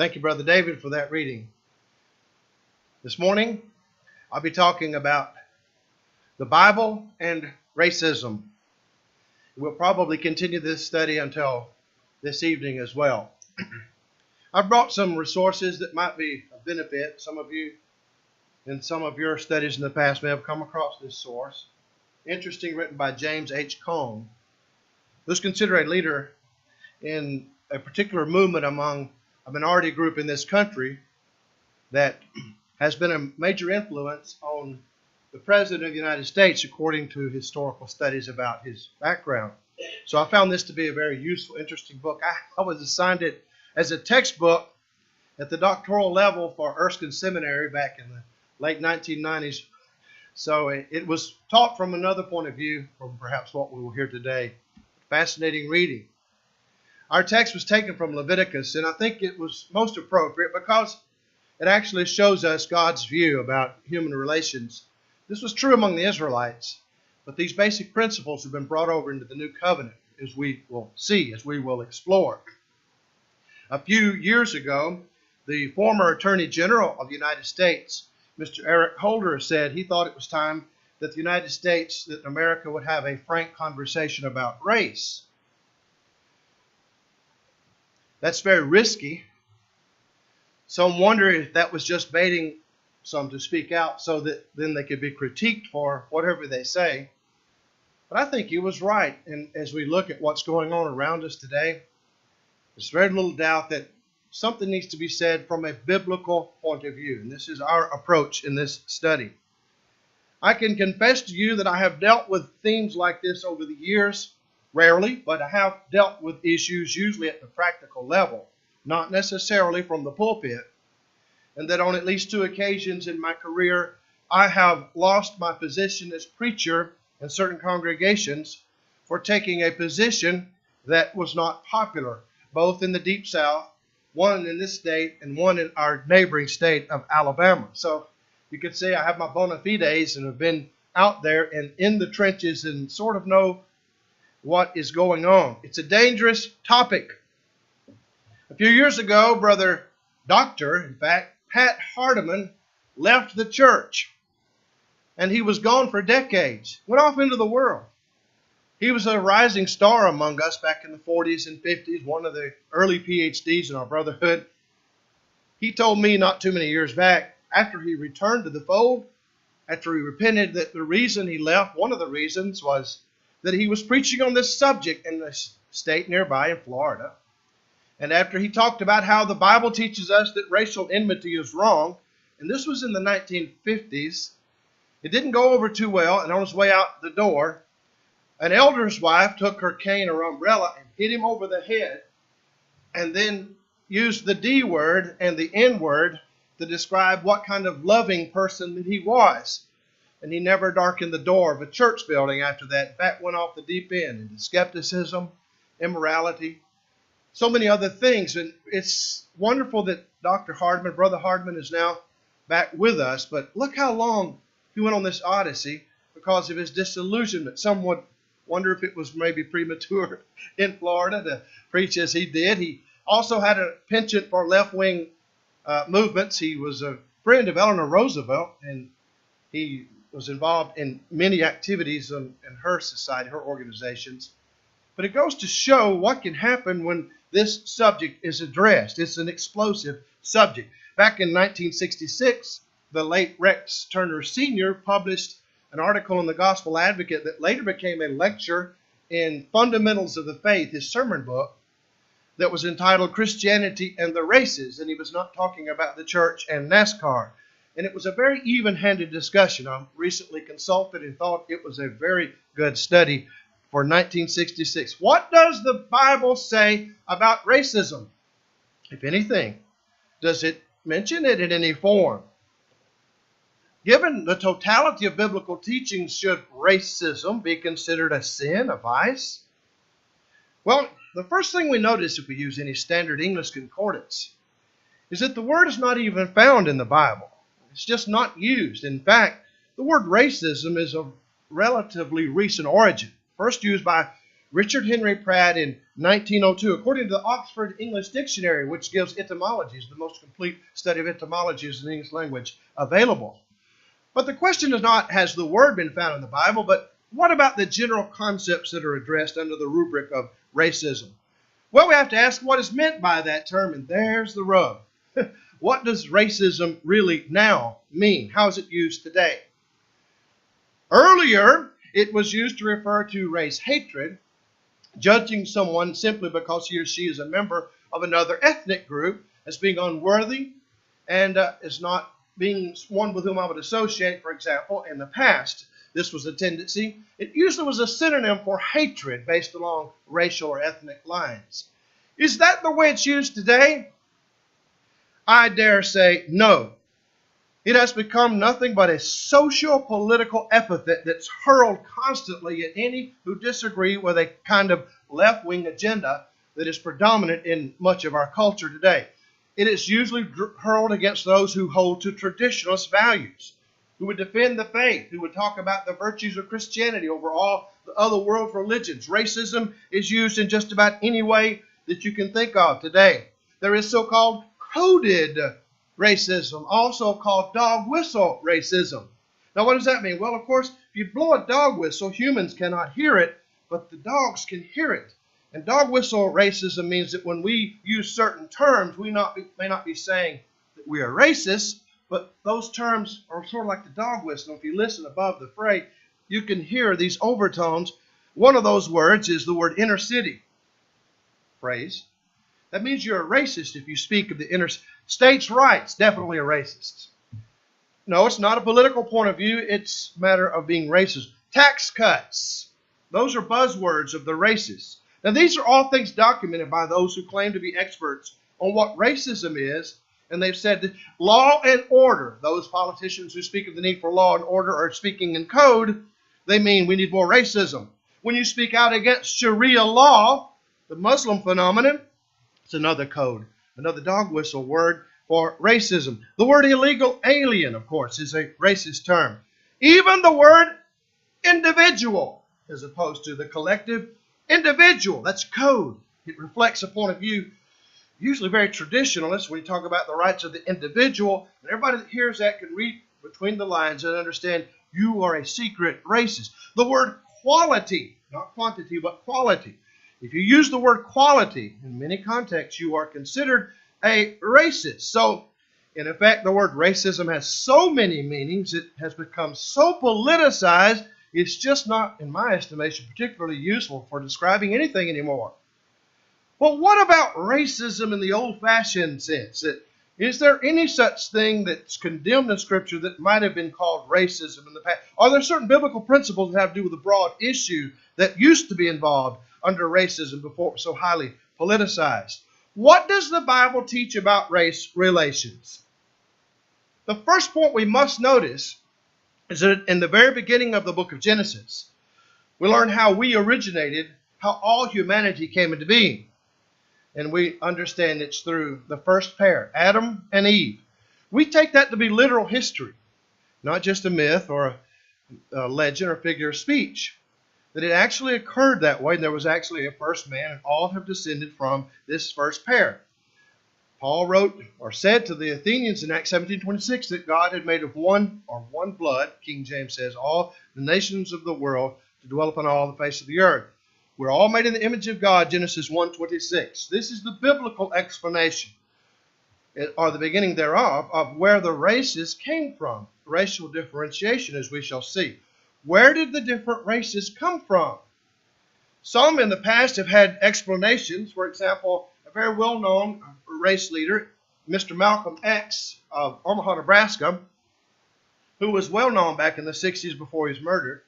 Thank you, Brother David, for that reading. This morning, I'll be talking about the Bible and racism. We'll probably continue this study until this evening as well. I've brought some resources that might be of benefit. Some of you, in some of your studies in the past, may have come across this source. Interesting, written by James H. Cone, who's considered a leader in a particular movement among a minority group in this country that has been a major influence on the President of the United States, according to historical studies about his background. So I found this to be a very useful, interesting book. I was assigned it as a textbook at the doctoral level for Erskine Seminary back in the late 1990s. So it was taught from another point of view from perhaps what we will hear today. Fascinating reading. Our text was taken from Leviticus, and I think it was most appropriate because it actually shows us God's view about human relations. This was true among the Israelites, but these basic principles have been brought over into the New Covenant, as we will see, as we will explore. A few years ago, the former Attorney General of the United States, Mr. Eric Holder, said he thought it was time that the United States, that America would have a frank conversation about race. That's very risky. Some wonder if that was just baiting some to speak out so that then they could be critiqued for whatever they say. But I think he was right. And as we look at what's going on around us today, there's very little doubt that something needs to be said from a biblical point of view. And this is our approach in this study. I can confess to you that I have dealt with themes like this over the years. Rarely, but I have dealt with issues usually at the practical level, not necessarily from the pulpit. And that on at least 2 occasions in my career, I have lost my position as preacher in certain congregations for taking a position that was not popular, both in the Deep South, one in this state and one in our neighboring state of Alabama. So you could say I have my bona fides and have been out there and in the trenches and sort of know what is going on. It's a dangerous topic. A few years ago, in fact, Pat Hardiman left the church. And he was gone for decades. Went off into the world. He was a rising star among us back in the 40s and 50s, one of the early PhDs in our brotherhood. He told me not too many years back, after he returned to the fold, after he repented, that the reason he left, one of the reasons was that he was preaching on this subject in a state nearby in Florida. And after he talked about how the Bible teaches us that racial enmity is wrong, and this was in the 1950s, it didn't go over too well, and on his way out the door, an elder's wife took her cane or umbrella and hit him over the head, and then used the D word and the N word to describe what kind of loving person that he was. And he never darkened the door of a church building after that. In fact, went off the deep end into skepticism, immorality, so many other things. And it's wonderful that Brother Hardman, is now back with us. But look how long he went on this odyssey because of his disillusionment. Some would wonder if it was maybe premature in Florida to preach as he did. He also had a penchant for left-wing movements. He was a friend of Eleanor Roosevelt, and he was involved in many activities in her society, her organizations. But it goes to show what can happen when this subject is addressed. It's an explosive subject. Back in 1966, the late Rex Turner Sr. published an article in the Gospel Advocate that later became a lecture in Fundamentals of the Faith, his sermon book, that was entitled Christianity and the Races. And he was not talking about the church and NASCAR. And it was a very even-handed discussion. I recently consulted and thought it was a very good study for 1966. What does the Bible say about racism? If anything, does it mention it in any form? Given the totality of biblical teachings, should racism be considered a sin, a vice? Well, the first thing we notice if we use any standard English concordance is that the word is not even found in the Bible. It's just not used. In fact, the word racism is of relatively recent origin. First used by Richard Henry Pratt in 1902, according to the Oxford English Dictionary, which gives etymologies, the most complete study of etymologies in the English language available. But the question is not, has the word been found in the Bible, but what about the general concepts that are addressed under the rubric of racism? Well, we have to ask what is meant by that term, and there's the rub. What does racism really now mean? How is it used today? Earlier, it was used to refer to race hatred, judging someone simply because he or she is a member of another ethnic group as being unworthy and is not being one with whom I would associate, for example, in the past. This was a tendency. It usually was a synonym for hatred based along racial or ethnic lines. Is that the way it's used today? I dare say no. It has become nothing but a socio-political epithet that's hurled constantly at any who disagree with a kind of left-wing agenda that is predominant in much of our culture today. It is usually hurled against those who hold to traditionalist values, who would defend the faith, who would talk about the virtues of Christianity over all the other world religions. Racism is used in just about any way that you can think of today. There is so-called coded racism, also called dog whistle racism. Now, what does that mean? Well, of course, if you blow a dog whistle, humans cannot hear it, but the dogs can hear it. And dog whistle racism means that when we use certain terms, we may not be saying that we are racist, but those terms are sort of like the dog whistle. If you listen above the fray, you can hear these overtones. One of those words is the word inner city phrase. That means you're a racist if you speak of the inner states' rights, definitely a racist. No, it's not a political point of view. It's a matter of being racist. Tax cuts. Those are buzzwords of the racists. Now, these are all things documented by those who claim to be experts on what racism is. And they've said that law and order, those politicians who speak of the need for law and order are speaking in code. They mean we need more racism. When you speak out against Sharia law, the Muslim phenomenon, it's another code, another dog whistle word for racism. The word illegal alien, of course, is a racist term. Even the word individual, as opposed to the collective individual, that's code. It reflects a point of view, usually very traditionalist, when you talk about the rights of the individual. And everybody that hears that can read between the lines and understand you are a secret racist. The word quality, not quantity, but quality. If you use the word quality in many contexts, you are considered a racist. So, in effect, the word racism has so many meanings, it has become so politicized, it's just not, in my estimation, particularly useful for describing anything anymore. Well, what about racism in the old-fashioned sense? Is there any such thing that's condemned in Scripture that might have been called racism in the past? Are there certain biblical principles that have to do with the broad issue that used to be involved under racism before it was so highly politicized? What does the Bible teach about race relations? The first point we must notice is that in the very beginning of the book of Genesis, we learn how we originated, how all humanity came into being. And we understand it's through the first pair, Adam and Eve. We take that to be literal history, not just a myth or a legend or figure of speech. That it actually occurred that way, and there was actually a first man, and all have descended from this first pair. Paul wrote or said to the Athenians in Acts 17:26 that God had made of one blood, King James says, all the nations of the world to dwell upon all the face of the earth. We're all made in the image of God, Genesis 1:26. This is the biblical explanation, or the beginning thereof, of where the races came from. Racial differentiation, as we shall see. Where did the different races come from? Some in the past have had explanations. For example, a very well-known race leader, Mr. Malcolm X of Omaha, Nebraska, who was well-known back in the 60s before he was murdered,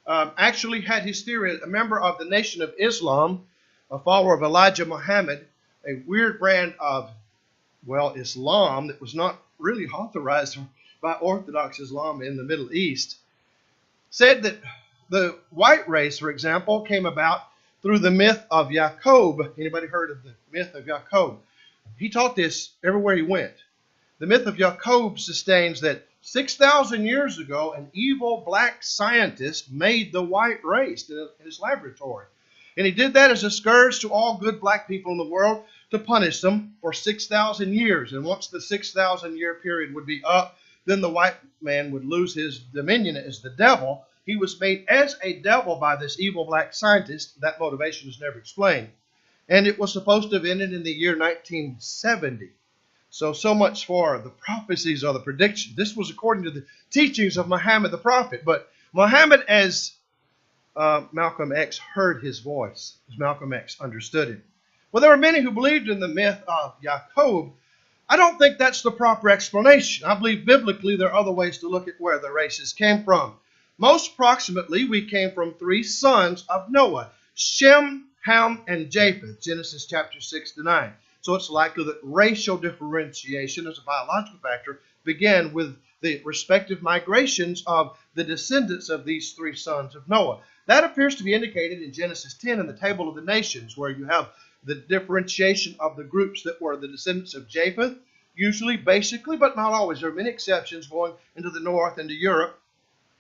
actually had his theory, a member of the Nation of Islam, a follower of Elijah Muhammad, a weird brand of, Islam that was not really authorized by Orthodox Islam in the Middle East, said that the white race, for example, came about through the myth of Jacob. Anybody heard of the myth of Jacob? He taught this everywhere he went. The myth of Jacob sustains that 6,000 years ago, an evil black scientist made the white race in his laboratory. And he did that as a scourge to all good black people in the world to punish them for 6,000 years. And once the 6,000-year period would be up, then the white man would lose his dominion as the devil. He was made as a devil by this evil black scientist. That motivation is never explained. And it was supposed to have ended in the year 1970. So much for the prophecies or the prediction. This was according to the teachings of Muhammad the prophet. But Muhammad, as Malcolm X heard his voice, as Malcolm X understood him. Well, there were many who believed in the myth of Jacob. I don't think that's the proper explanation. I believe biblically there are other ways to look at where the races came from. Most approximately, we came from 3 sons of Noah, Shem, Ham, and Japheth, Genesis chapter 6 to 9. So it's likely that racial differentiation as a biological factor began with the respective migrations of the descendants of these 3 sons of Noah. That appears to be indicated in Genesis 10 in the table of the nations, where you have the differentiation of the groups that were the descendants of Japheth, usually, basically, but not always. There are many exceptions going into the north, into Europe.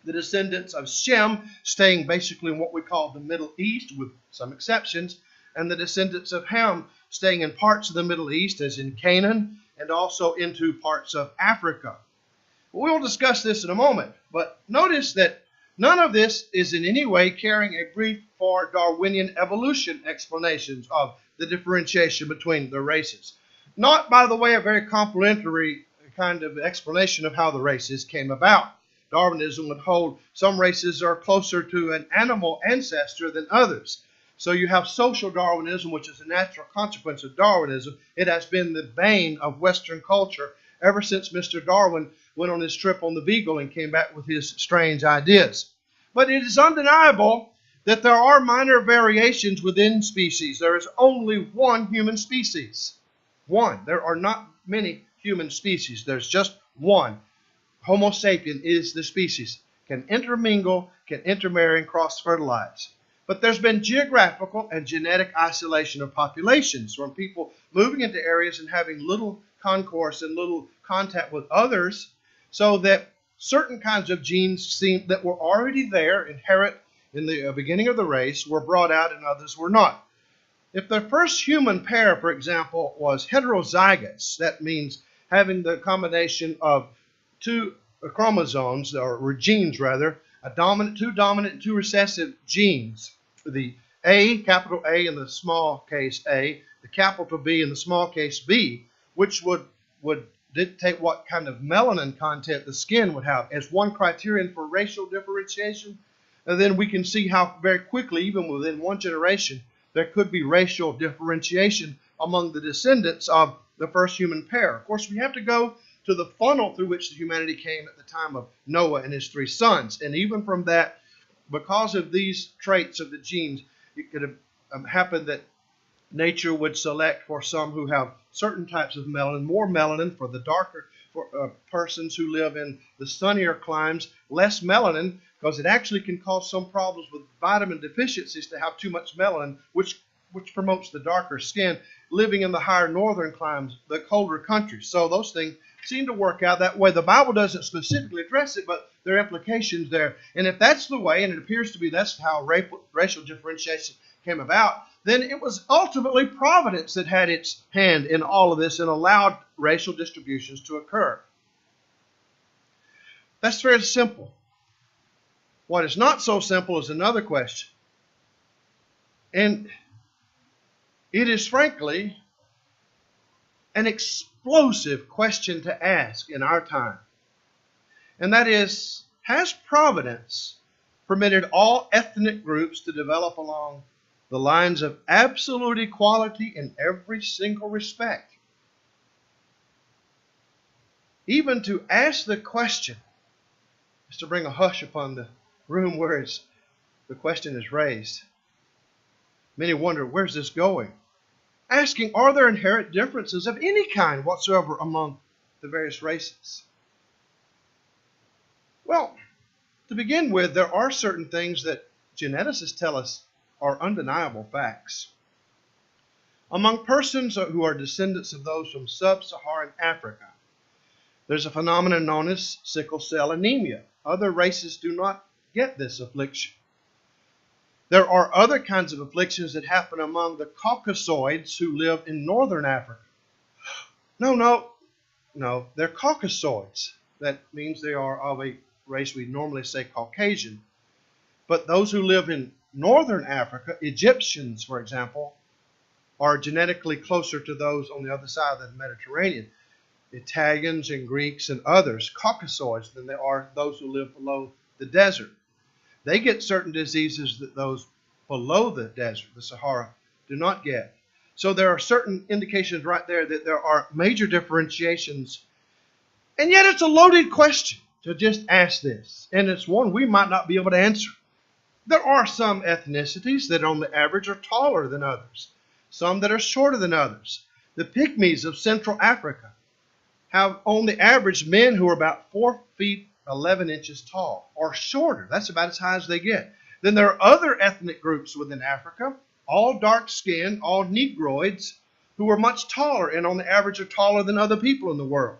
The descendants of Shem staying basically in what we call the Middle East, with some exceptions, and the descendants of Ham staying in parts of the Middle East, as in Canaan, and also into parts of Africa. We'll discuss this in a moment, but notice that none of this is in any way carrying a brief for Darwinian evolution explanations of the differentiation between the races. Not, by the way, a very complimentary kind of explanation of how the races came about. Darwinism would hold some races are closer to an animal ancestor than others. So you have social Darwinism, which is a natural consequence of Darwinism. It has been the bane of Western culture ever since Mr. Darwin went on his trip on the Beagle and came back with his strange ideas. But it is undeniable that there are minor variations within species. There is only one human species. One. There are not many human species. There's just one. Homo sapien is the species. Can intermingle, can intermarry, and cross-fertilize. But there's been geographical and genetic isolation of populations from people moving into areas and having little concourse and little contact with others, so that certain kinds of genes that were already there, inherent in the beginning of the race, were brought out and others were not. If the first human pair, for example, was heterozygous, that means having the combination of 2 chromosomes, or genes rather, two dominant and 2 recessive genes. The A, capital A in the small case A, the capital B in the small case B, which would dictate what kind of melanin content the skin would have as one criterion for racial differentiation. And then we can see how very quickly, even within one generation, there could be racial differentiation among the descendants of the first human pair. Of course, we have to go to the funnel through which the humanity came at the time of Noah and his 3 sons. And even from that, because of these traits of the genes, it could have happened that nature would select for some who have certain types of melanin, more melanin for the darker, for persons who live in the sunnier climes, less melanin, because it actually can cause some problems with vitamin deficiencies to have too much melanin, which promotes the darker skin, living in the higher northern climes, the colder countries. So those things seem to work out that way. The Bible doesn't specifically address it, but there are implications there. And if that's the way, and it appears to be that's how racial differentiation came about, then it was ultimately providence that had its hand in all of this and allowed racial distributions to occur. That's very simple. What is not so simple is another question. And it is frankly an explosive question to ask in our time. And that is, has providence permitted all ethnic groups to develop along the lines of absolute equality in every single respect? Even to ask the question is to bring a hush upon the room where the question is raised. Many wonder, where's this going? Asking, are there inherent differences of any kind whatsoever among the various races? Well, to begin with, there are certain things that geneticists tell us are undeniable facts. Among persons who are descendants of those from sub-Saharan Africa, there's a phenomenon known as sickle cell anemia. Other races do not get this affliction. There are other kinds of afflictions that happen among the Caucasoids who live in northern Africa. No, they're Caucasoids. That means they are of a race we normally say Caucasian. But those who live in northern Africa, Egyptians, for example, are genetically closer to those on the other side of the Mediterranean. Italians and Greeks and others, Caucasoids, than they are those who live below the desert. They get certain diseases that those below the desert, the Sahara, do not get. So there are certain indications right there that there are major differentiations. And yet it's a loaded question to just ask this. And it's one we might not be able to answer. There are some ethnicities that on the average are taller than others. Some that are shorter than others. The Pygmies of Central Africa have on the average men who are about 4 feet 11 inches tall or shorter. That's about as high as they get. Then there are other ethnic groups within Africa, all dark-skinned, all Negroids, who are much taller and on the average are taller than other people in the world.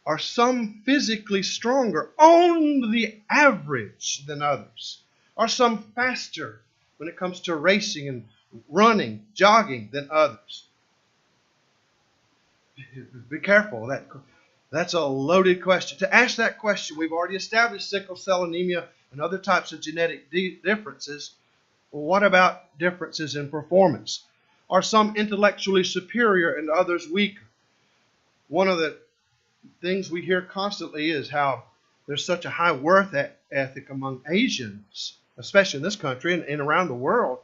Are some physically stronger on the average than others? Are some faster when it comes to racing and running, jogging than others? Be careful. That's a loaded question. To ask that question, we've already established sickle cell anemia and other types of genetic differences. Well, what about differences in performance? Are some intellectually superior and others weaker? One of the things we hear constantly is how there's such a high worth ethic among Asians, especially in this country and around the world,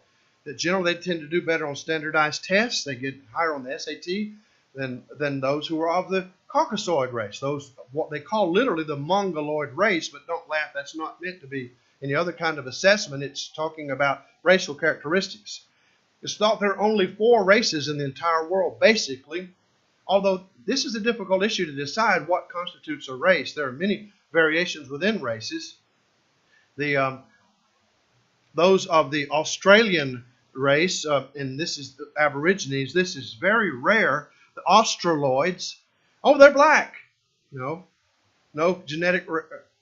that generally they tend to do better on standardized tests. They get higher on the SAT than those who are of the Caucasoid race, those what they call literally the Mongoloid race, but don't laugh, that's not meant to be any other kind of assessment. It's talking about racial characteristics. It's thought there are only 4 races in the entire world, basically, although this is a difficult issue to decide what constitutes a race. There are many variations within races. Those of the Australian race, and this is the Aborigines, this is very rare. The Australoids, they're black. No genetic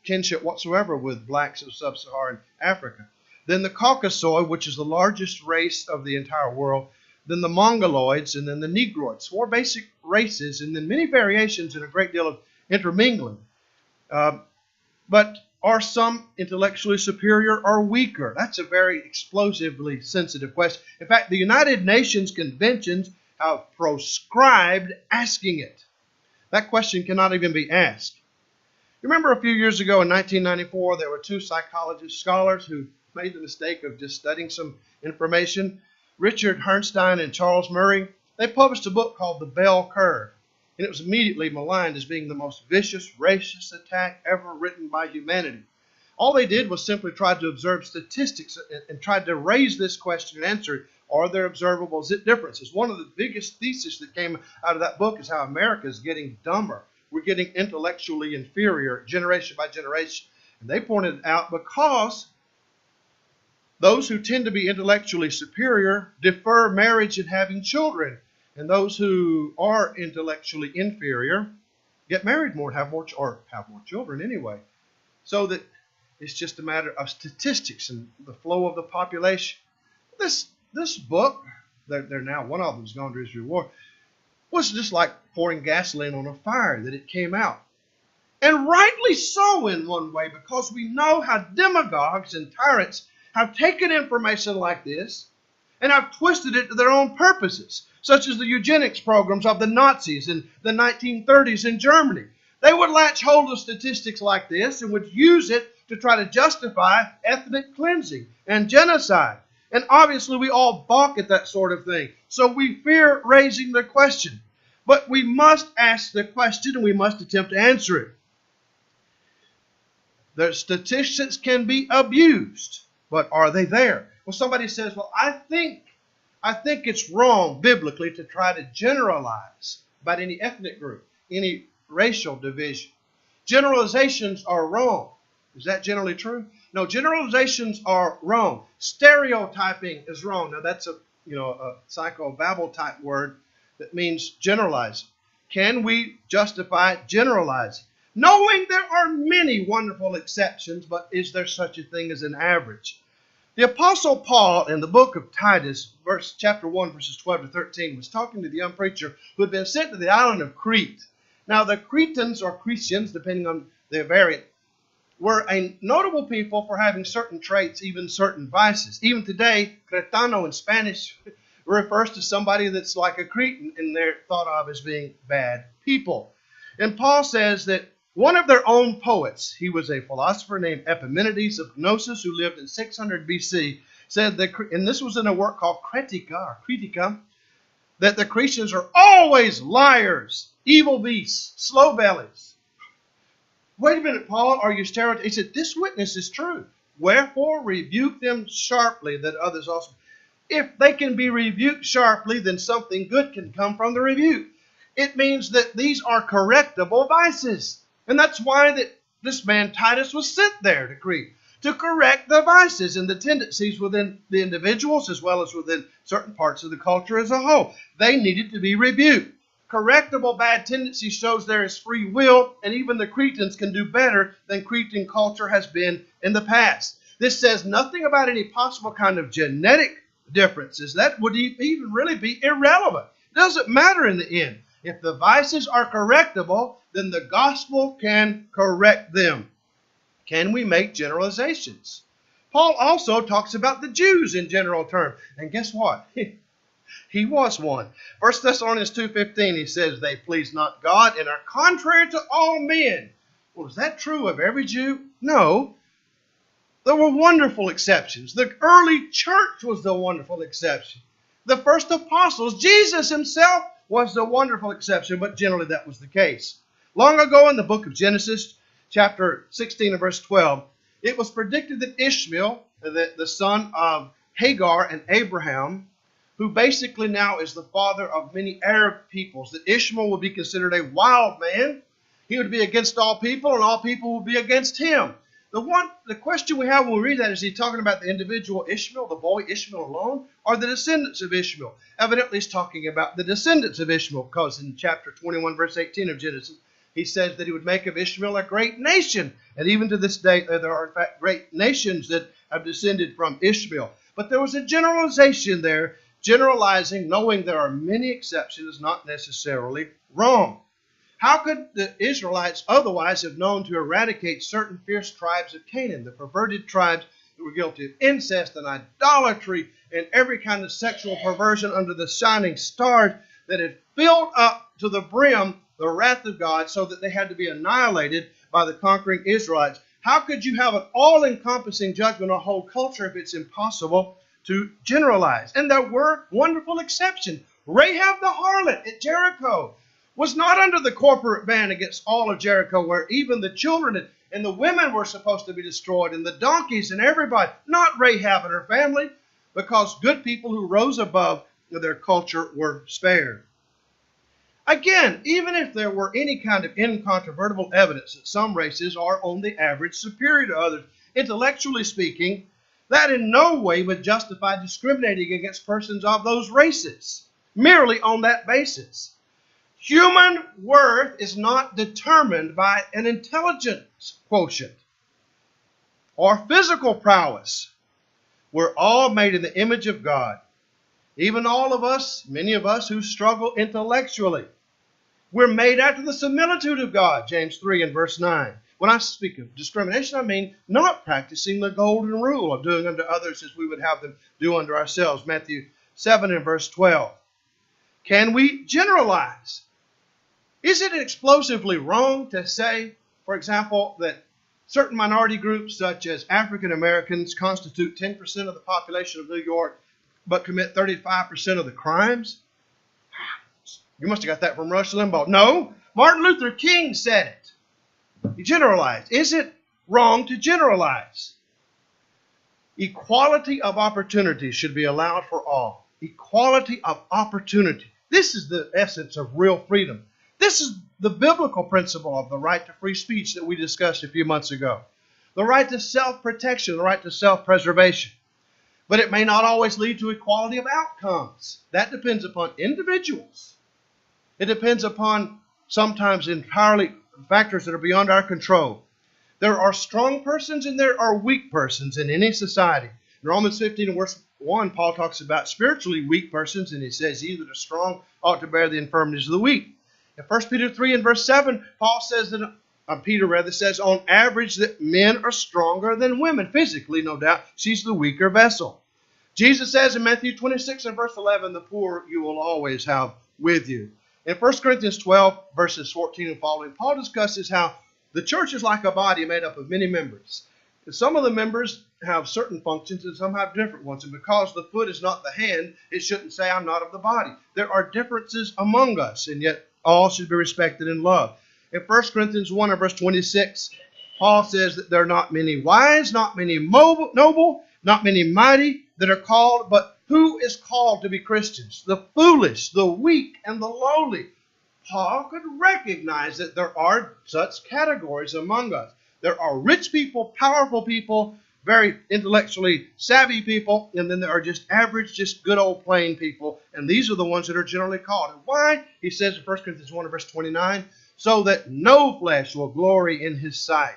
kinship whatsoever with blacks of sub-Saharan Africa. Then the Caucasoid, which is the largest race of the entire world. Then the Mongoloids, and then the Negroids. 4 basic races, and then many variations and a great deal of intermingling. But are some intellectually superior or weaker? That's a very explosively sensitive question. In fact, the United Nations conventions have proscribed asking it. That question cannot even be asked. Remember a few years ago in 1994, there were 2 psychologist scholars who made the mistake of just studying some information. Richard Herrnstein and Charles Murray, they published a book called The Bell Curve. And it was immediately maligned as being the most vicious, racist attack ever written by humanity. All they did was simply try to observe statistics and tried to raise this question and answer it. Are there observable differences? One of the biggest theses that came out of that book is how America is getting dumber. We're getting intellectually inferior generation by generation. And they pointed out because those who tend to be intellectually superior defer marriage and having children. And those who are intellectually inferior get married more, have more children anyway. So that it's just a matter of statistics and the flow of the population. This book, they're now, one of them's gone to his reward, was just like pouring gasoline on a fire that it came out. And rightly so in one way, because we know how demagogues and tyrants have taken information like this and have twisted it to their own purposes, such as the eugenics programs of the Nazis in the 1930s in Germany. They would latch hold of statistics like this and would use it to try to justify ethnic cleansing and genocide. And obviously we all balk at that sort of thing. So we fear raising the question. But we must ask the question and we must attempt to answer it. The statistics can be abused, but are they there? Well, somebody says, well, I think it's wrong biblically to try to generalize about any ethnic group, any racial division. Generalizations are wrong. Is that generally true? No, generalizations are wrong. Stereotyping is wrong. Now that's a psychobabble type word that means generalizing. Can we justify generalizing? knowing there are many wonderful exceptions, but is there such a thing as an average? The Apostle Paul in the book of Titus, chapter 1, verses 12 to 13, was talking to the young preacher who had been sent to the island of Crete. Now, the Cretans or Cretians, depending on their variant, were a notable people for having certain traits, even certain vices. Even today, Cretano in Spanish refers to somebody that's like a Cretan, and they're thought of as being bad people. And Paul says that one of their own poets, he was a philosopher named Epimenides of Gnosis who lived in 600 BC, said that, and this was in a work called Critica, that the Cretans are always liars, evil beasts, slow bellies. Wait a minute, Paul, are you stereotyping? He said, this witness is true. Wherefore rebuke them sharply, that others also. If they can be rebuked sharply, then something good can come from the rebuke. It means that these are correctable vices. And that's why that this man Titus was sent there to Crete, to correct the vices and the tendencies within the individuals as well as within certain parts of the culture as a whole. They needed to be rebuked. Correctable bad tendency shows there is free will, and even the Cretans can do better than Cretan culture has been in the past. This says nothing about any possible kind of genetic differences. That would even really be irrelevant. It doesn't matter in the end. If the vices are correctable, then the gospel can correct them. Can we make generalizations? Paul also talks about the Jews in general terms. And guess what? He was one. 1 Thessalonians 2:15, he says, they please not God and are contrary to all men. Well, is that true of every Jew? No. There were wonderful exceptions. The early church was the wonderful exception. The first apostles, Jesus himself, was the wonderful exception, but generally that was the case. Long ago in the book of Genesis, chapter 16 and verse 12, it was predicted that Ishmael, the son of Hagar and Abraham, who basically now is the father of many Arab peoples, that Ishmael would be considered a wild man. He would be against all people, and all people would be against him. The question we have when we read that, is he talking about the individual Ishmael, the boy Ishmael alone, or the descendants of Ishmael? Evidently he's talking about the descendants of Ishmael, because in chapter 21, verse 18 of Genesis, he says that he would make of Ishmael a great nation. And even to this day, there are in fact great nations that have descended from Ishmael. But there was a generalization there. Generalizing, knowing there are many exceptions, is not necessarily wrong. How could the Israelites otherwise have known to eradicate certain fierce tribes of Canaan, the perverted tribes that were guilty of incest and idolatry and every kind of sexual perversion under the shining stars that had filled up to the brim the wrath of God, so that they had to be annihilated by the conquering Israelites? How could you have an all-encompassing judgment on a whole culture if it's impossible to generalize? And there were wonderful exceptions. Rahab the harlot at Jericho was not under the corporate ban against all of Jericho, where even the children and the women were supposed to be destroyed, and the donkeys and everybody. Not Rahab and her family, because good people who rose above their culture were spared. Again, even if there were any kind of incontrovertible evidence that some races are on the average superior to others, intellectually speaking, that in no way would justify discriminating against persons of those races, merely on that basis. Human worth is not determined by an intelligence quotient or physical prowess. We're all made in the image of God. Even all of us, many of us who struggle intellectually, we're made after the similitude of God, James 3 and verse 9. When I speak of discrimination, I mean not practicing the golden rule of doing unto others as we would have them do unto ourselves, Matthew 7 and verse 12. Can we generalize? Is it explosively wrong to say, for example, that certain minority groups such as African Americans constitute 10% of the population of New York but commit 35% of the crimes? You must have got that from Rush Limbaugh. No, Martin Luther King said it. He generalized. Is it wrong to generalize? Equality of opportunity should be allowed for all. Equality of opportunity. This is the essence of real freedom. This is the biblical principle of the right to free speech that we discussed a few months ago. The right to self-protection, the right to self-preservation. But it may not always lead to equality of outcomes. That depends upon individuals. It depends upon sometimes entirely factors that are beyond our control. There are strong persons and there are weak persons in any society. In Romans 15 and verse 1, Paul talks about spiritually weak persons, and he says, "He that is strong ought to bear the infirmities of the weak." In 1 Peter 3 and verse 7, Paul says that, Peter says, on average that men are stronger than women. Physically, no doubt, she's the weaker vessel. Jesus says in Matthew 26 and verse 11, "The poor you will always have with you." In 1 Corinthians 12, verses 14 and following, Paul discusses how the church is like a body made up of many members. And some of the members have certain functions and some have different ones. And because the foot is not the hand, it shouldn't say, "I'm not of the body." There are differences among us, and yet all should be respected and loved. In 1 Corinthians 1 and verse 26, Paul says that there are not many wise, not many noble, not many mighty that are called, but who is called to be Christians? The foolish, the weak, and the lowly. Paul could recognize that there are such categories among us. There are rich people, powerful people, very intellectually savvy people, and then there are just average, just good old plain people, and these are the ones that are generally called. And why? He says in 1 Corinthians 1 verse 29, "So that no flesh will glory in his sight."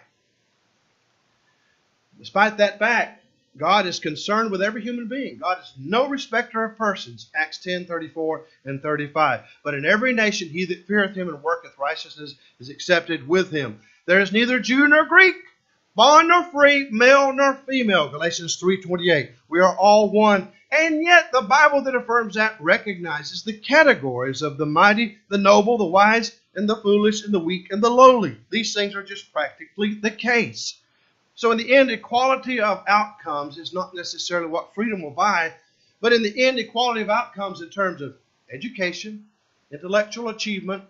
Despite that fact, God is concerned with every human being. God is no respecter of persons, Acts 10:34 and 35. "But in every nation he that feareth him and worketh righteousness is accepted with him. There is neither Jew nor Greek, bond nor free, male nor female," Galatians 3:28. We are all one. And yet the Bible that affirms that recognizes the categories of the mighty, the noble, the wise, and the foolish, and the weak, and the lowly. These things are just practically the case. So in the end, equality of outcomes is not necessarily what freedom will buy, but in the end, equality of outcomes in terms of education, intellectual achievement,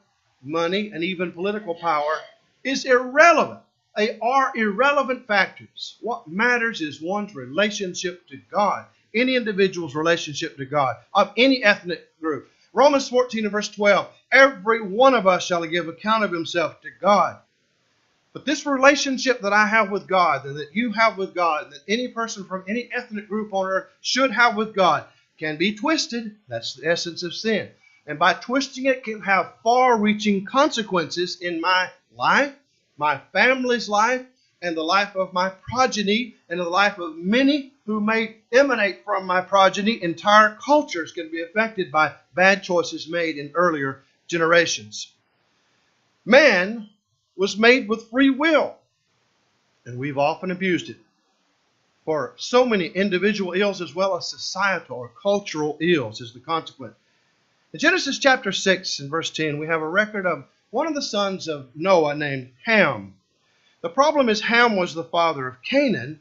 money, and even political power is irrelevant. They are irrelevant factors. What matters is one's relationship to God, any individual's relationship to God, of any ethnic group. Romans 14 and verse 12, "Every one of us shall give account of himself to God." But this relationship that I have with God, and that you have with God, and that any person from any ethnic group on earth should have with God, can be twisted. That's the essence of sin. And by twisting it, can have far-reaching consequences in my life, my family's life, and the life of my progeny, and the life of many who may emanate from my progeny. Entire cultures can be affected by bad choices made in earlier generations. Man was made with free will, and we've often abused it for so many individual ills as well as societal or cultural ills is the consequence. In Genesis chapter 6 and verse 10, we have a record of one of the sons of Noah named Ham. The problem is Ham was the father of Canaan,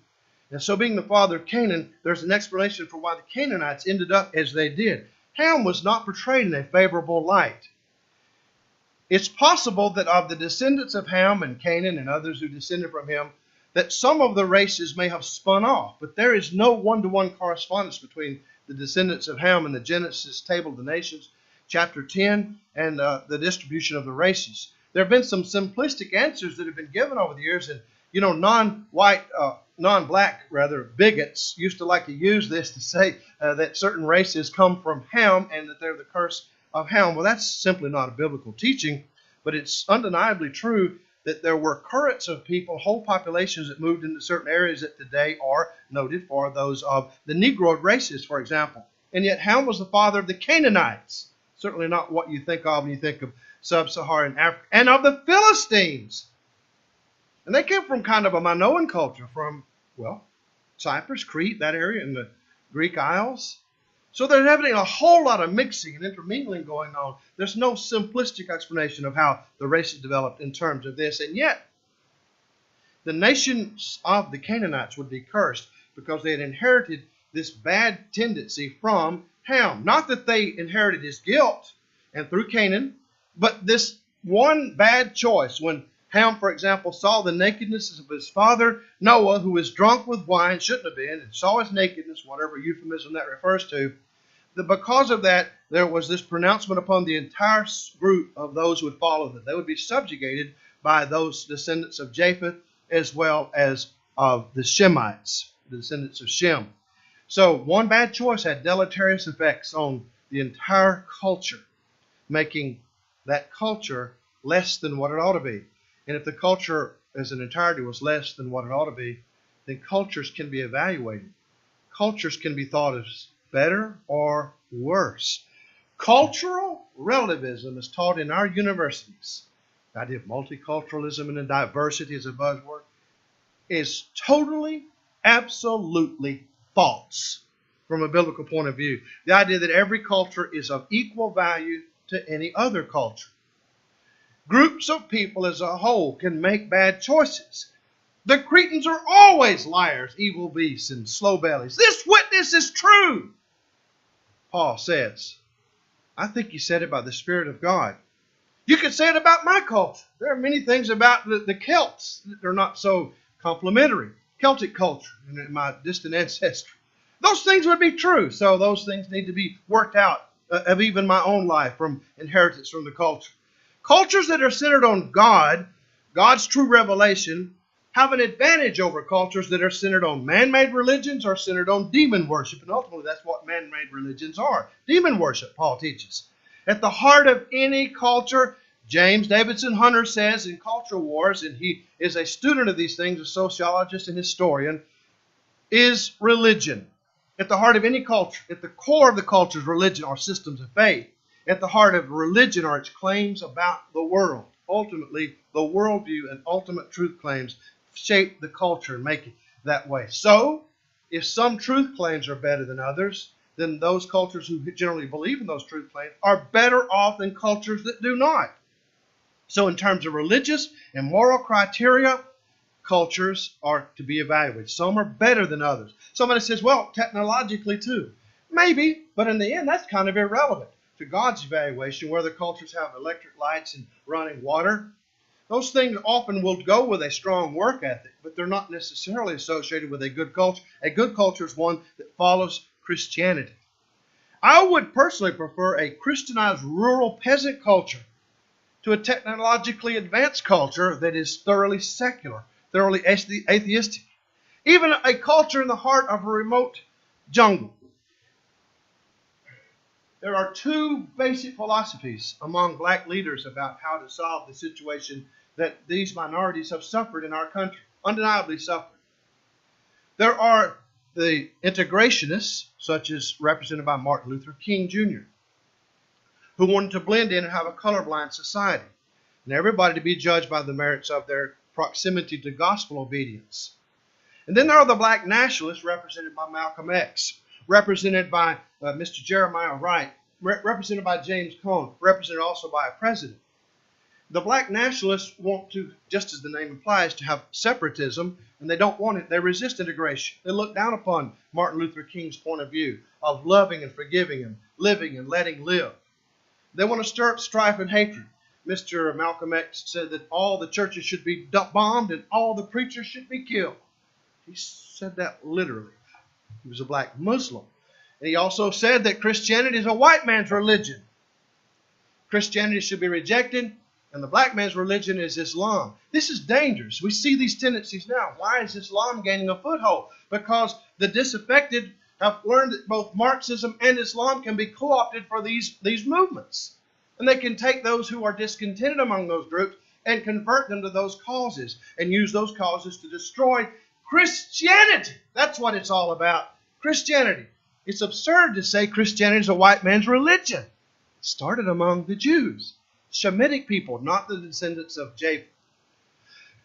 and so being the father of Canaan, there's an explanation for why the Canaanites ended up as they did. Ham was not portrayed in a favorable light. It's possible that of the descendants of Ham and Canaan and others who descended from him, that some of the races may have spun off, but there is no one-to-one correspondence between the descendants of Ham and the Genesis table of the nations, chapter 10, and the distribution of the races. There have been some simplistic answers that have been given over the years, and non-black bigots used to like to use this to say that certain races come from Ham and that they're the curse of Ham. Well, that's simply not a biblical teaching, but it's undeniably true that there were currents of people, whole populations that moved into certain areas that today are noted for those of the Negroid races, for example. And yet Ham was the father of the Canaanites. Certainly not what you think of when you think of sub-Saharan Africa. And of the Philistines. And they came from kind of a Minoan culture from, Cyprus, Crete, that area, and the Greek Isles. So there's evidently a whole lot of mixing and intermingling going on. There's no simplistic explanation of how the races developed in terms of this. And yet, the nations of the Canaanites would be cursed because they had inherited this bad tendency from Ham. Not that they inherited his guilt and through Canaan, but this one bad choice. When Ham, for example, saw the nakedness of his father Noah, who was drunk with wine, shouldn't have been, and saw his nakedness, whatever euphemism that refers to, that because of that, there was this pronouncement upon the entire group of those who would follow them. They would be subjugated by those descendants of Japheth as well as of the Shemites, the descendants of Shem. So one bad choice had deleterious effects on the entire culture, making that culture less than what it ought to be. And if the culture as an entirety was less than what it ought to be, then cultures can be evaluated. Cultures can be thought as better or worse. Cultural relativism is taught in our universities. The idea of multiculturalism and diversity as a buzzword is totally, absolutely false from a biblical point of view. The idea that every culture is of equal value to any other culture. Groups of people as a whole can make bad choices. The Cretans are always liars, evil beasts, and slow bellies. This witness is true, Paul says. I think he said it by the Spirit of God. You could say it about my culture. There are many things about the Celts that are not so complimentary. Celtic culture and my distant ancestry. Those things would be true. So those things need to be worked out of even my own life from inheritance from the culture. Cultures that are centered on God, God's true revelation, have an advantage over cultures that are centered on man-made religions or centered on demon worship. And ultimately, that's what man-made religions are. Demon worship, Paul teaches. At the heart of any culture, James Davidson Hunter says in Culture Wars, and he is a student of these things, a sociologist and historian, is religion. At the heart of any culture, at the core of the culture is religion or systems of faith. At the heart of religion are its claims about the world. Ultimately, the worldview and ultimate truth claims shape the culture and make it that way. So, if some truth claims are better than others, then those cultures who generally believe in those truth claims are better off than cultures that do not. So in terms of religious and moral criteria, cultures are to be evaluated. Some are better than others. Somebody says, well, technologically too. Maybe, but in the end, that's kind of irrelevant to God's evaluation, whether cultures have electric lights and running water. Those things often will go with a strong work ethic, but they're not necessarily associated with a good culture. A good culture is one that follows Christianity. I would personally prefer a Christianized rural peasant culture to a technologically advanced culture that is thoroughly secular, thoroughly atheistic. Even a culture in the heart of a remote jungle. There are two basic philosophies among black leaders about how to solve the situation that these minorities have suffered in our country, undeniably suffered. There are the integrationists, such as represented by Martin Luther King Jr., who wanted to blend in and have a colorblind society, and everybody to be judged by the merits of their proximity to gospel obedience. And then there are the black nationalists, represented by Malcolm X, represented by Mr. Jeremiah Wright, represented by James Cone, represented also by a president. The black nationalists want to, just as the name implies, to have separatism, and they don't want it. They resist integration. They look down upon Martin Luther King's point of view of loving and forgiving and living and letting live. They want to stir up strife and hatred. Mr. Malcolm X said that all the churches should be bombed and all the preachers should be killed. He said that literally. He was a black Muslim. And he also said that Christianity is a white man's religion. Christianity should be rejected, and the black man's religion is Islam. This is dangerous. We see these tendencies now. Why is Islam gaining a foothold? Because the disaffected have learned that both Marxism and Islam can be co-opted for these movements. And they can take those who are discontented among those groups and convert them to those causes and use those causes to destroy Christianity. That's what it's all about. Christianity. It's absurd to say Christianity is a white man's religion. It started among the Jews, Shemitic people, not the descendants of Japheth.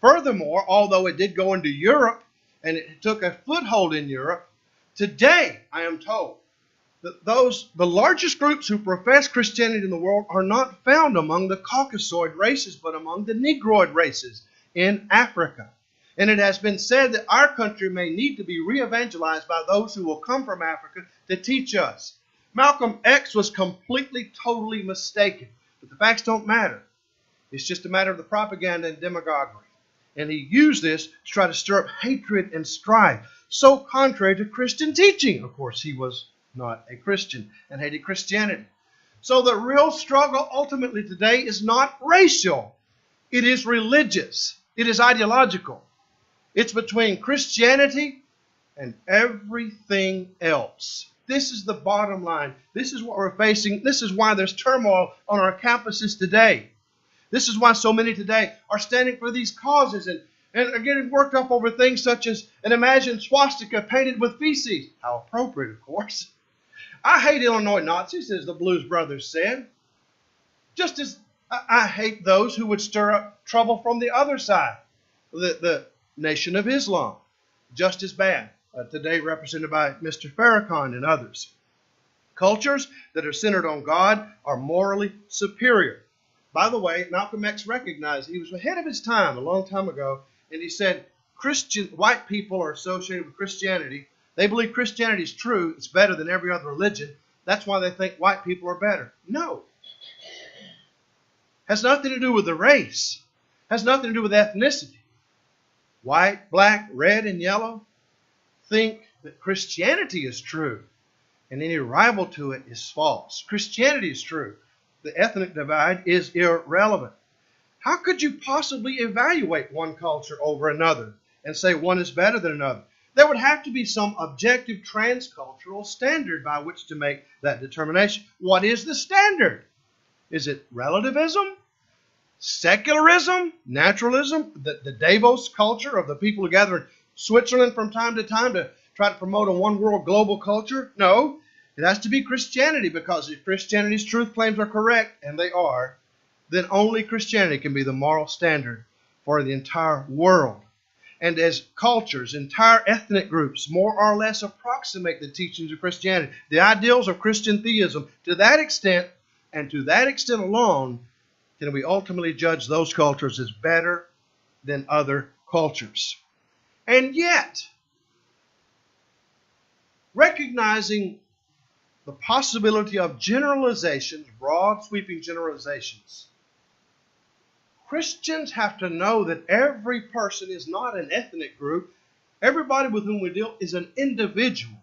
Furthermore, although it did go into Europe and it took a foothold in Europe, today, I am told, that the largest groups who profess Christianity in the world are not found among the Caucasoid races, but among the Negroid races in Africa. And it has been said that our country may need to be re-evangelized by those who will come from Africa to teach us. Malcolm X was completely, totally mistaken. But the facts don't matter. It's just a matter of the propaganda and demagoguery. And he used this to try to stir up hatred and strife, so contrary to Christian teaching. Of course, he was not a Christian and hated Christianity. So the real struggle ultimately today is not racial. It is religious. It is ideological. It's between Christianity and everything else. This is the bottom line. This is what we're facing. This is why there's turmoil on our campuses today. This is why so many today are standing for these causes and are getting worked up over things such as an imagined swastika painted with feces. How appropriate, of course. I hate Illinois Nazis, as the Blues Brothers said. Just as I hate those who would stir up trouble from the other side, the Nation of Islam. Just as bad. Today represented by Mr. Farrakhan and others. Cultures that are centered on God are morally superior. By the way, Malcolm X recognized he was ahead of his time a long time ago, and he said white people are associated with Christianity. They believe Christianity is true. It's better than every other religion. That's why they think white people are better. No. Has nothing to do with the race. Has nothing to do with ethnicity. White, black, red, and yellow think that Christianity is true, and any rival to it is false. Christianity is true. The ethnic divide is irrelevant. How could you possibly evaluate one culture over another and say one is better than another? There would have to be some objective transcultural standard by which to make that determination. What is the standard? Is it relativism? Secularism? Naturalism? The Davos culture of the people who gather in Switzerland from time to time to try to promote a one-world global culture? No. It has to be Christianity, because if Christianity's truth claims are correct, and they are, then only Christianity can be the moral standard for the entire world. And as cultures, entire ethnic groups more or less approximate the teachings of Christianity, the ideals of Christian theism, to that extent, and to that extent alone, can we ultimately judge those cultures as better than other cultures. And yet, recognizing the possibility of generalizations, broad sweeping generalizations, Christians have to know that every person is not an ethnic group. Everybody with whom we deal is an individual.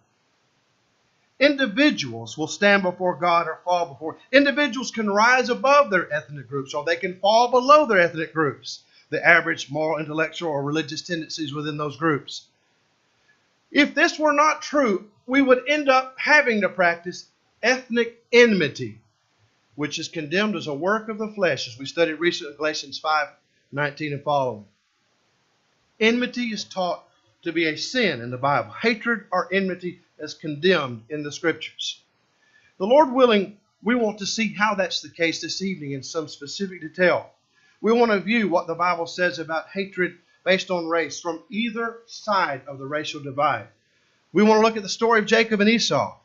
Individuals will stand before God or fall before. Individuals can rise above their ethnic groups, or they can fall below their ethnic groups, the average moral, intellectual, or religious tendencies within those groups. If this were not true, we would end up having to practice ethnic enmity, which is condemned as a work of the flesh, as we studied recently in Galatians 5:19 and following. Enmity is taught to be a sin in the Bible. Hatred or enmity is condemned in the Scriptures. The Lord willing, we want to see how that's the case this evening in some specific detail. We want to view what the Bible says about hatred based on race from either side of the racial divide. We want to look at the story of Jacob and Esau.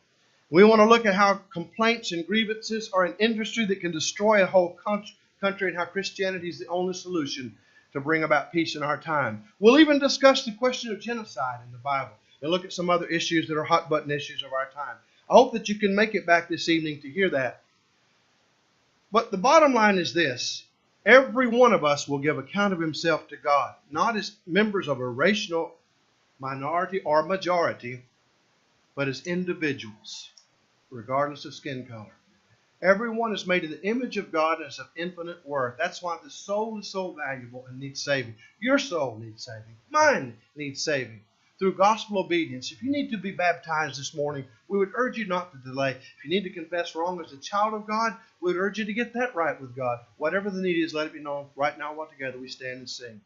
We want to look at how complaints and grievances are an industry that can destroy a whole country, and how Christianity is the only solution to bring about peace in our time. We'll even discuss the question of genocide in the Bible and look at some other issues that are hot button issues of our time. I hope that you can make it back this evening to hear that. But the bottom line is this: every one of us will give account of himself to God, not as members of a racial minority or majority, but as individuals, regardless of skin color. Everyone is made in the image of God and is of infinite worth. That's why the soul is so valuable and needs saving. Your soul needs saving. Mine needs saving through gospel obedience. If you need to be baptized this morning, we would urge you not to delay. If you need to confess wrong as a child of God, we would urge you to get that right with God. Whatever the need is, let it be known. Right now, while together we stand and sing.